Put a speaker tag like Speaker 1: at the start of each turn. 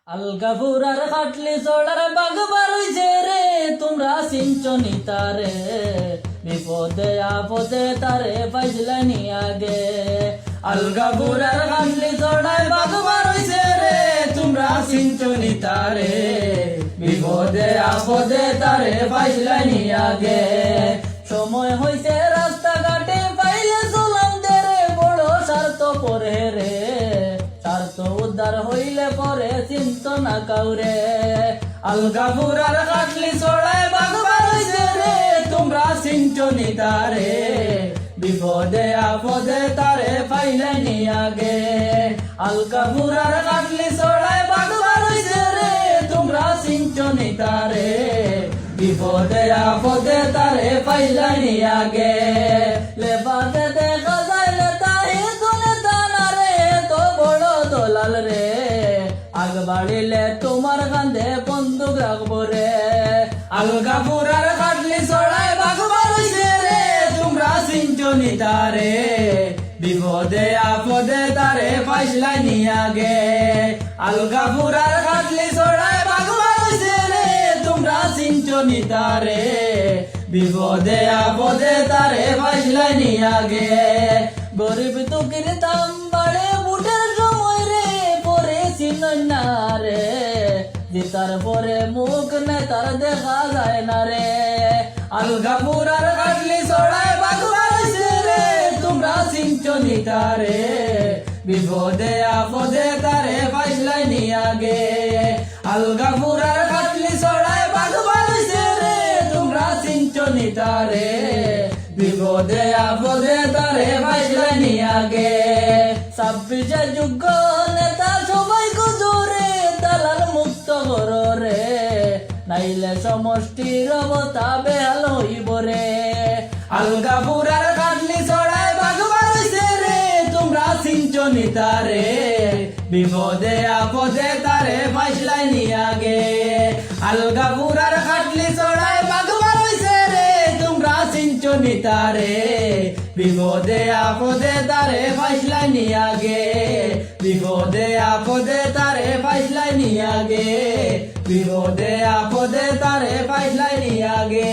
Speaker 1: আলগাফুরার খাটলি চড়ার বাগবার হইছে রে, তোমরা সিঞ্চনি তারে, বিপদে আপদে তারে পাইছিলানি আগে। আলগাফুরার খাটলি চড়ায় বাগবার হইছে রে, তোমরা সিঞ্চনি তারে, বিপদে আপদে তারে পাইছিলানি আগে। সময় হইছে রাস্তাঘাটে পাইলে চলাম দেরে, বড় স্বার্থ পরে রে, স্বার্থ উদ্ধার হইলে পরে চিন্ত না কাউরে। আলগাফুরার খাটলি চড়ায় বাগবার হইছে রে, তোমরা সিঞ্চনি তারে, বিপদে আপদে তারে পাইলেনি আগে। আলগাফুরার খাটলি চড়ায় বাগবার হইছে রে, তোমরা সিঞ্চনি তারে, বিপদে আপদে তারে পাইলেনি আগে। লেবাতে দেখা যাইলে তাহে তোলে দানা রে, তো বড় দলাল রে, আগ বাড়িলে তোমার কান্দে বন্দুক রাখবো রে। আলগাফুরার খাটলি চড়ায় বাগবার হইছে রে, তোমরা সিঞ্চনি তারে, বিপদে আপদে তারে পাইছিলানি আগে। আলগাফুরার খাটলি চড়ায় বাগবার হইছে রে, তোমরা সিঞ্চনি তারে, বিপদে আপদে তারে পাইছিলানি আগে। গরিব দুঃখীর দাম বাড়ে বুটের সময় রে, পরে চিনন না রে, জিতার পরে মুখ নেতার দেখা যায় না রে। আলগাফুরার খাটলি চড়ায় বাগবার হইছে রে, তোমরা সিঞ্চনি তারে, বিপদে আপদে তারে পাইছিলানি আগে। আলগাফুরার খাটলি চড়ায় বাগবার হইছে রে, তোমরা সিঞ্চনি তারে, বিপদে আপদে তারে পাইছিলানি আগে। 26 যোগ্য নেতা সবাই জোরে, দালাল মুক্ত করো রে, নাইলে সমষ্টির অবস্থা বেহাল হইব রে। আলগাফুরার খাটলি চড়ায় বাগবার হইছে রে, তোমরা সিঞ্চনি তারে, বিপদে আপদে তারে পাইছিলানি আগে। আলগাফুরার খাটলি চড়ায় বাগবার হইছে রে, তোমরা সিঞ্চনি তারে, বিপদে আপদে তারে পাইছিলানি আগে। বিপদে আপদে তারে পাইছিলানি আগে, বিপদে আপদে তারে পাইছিলানি আগে।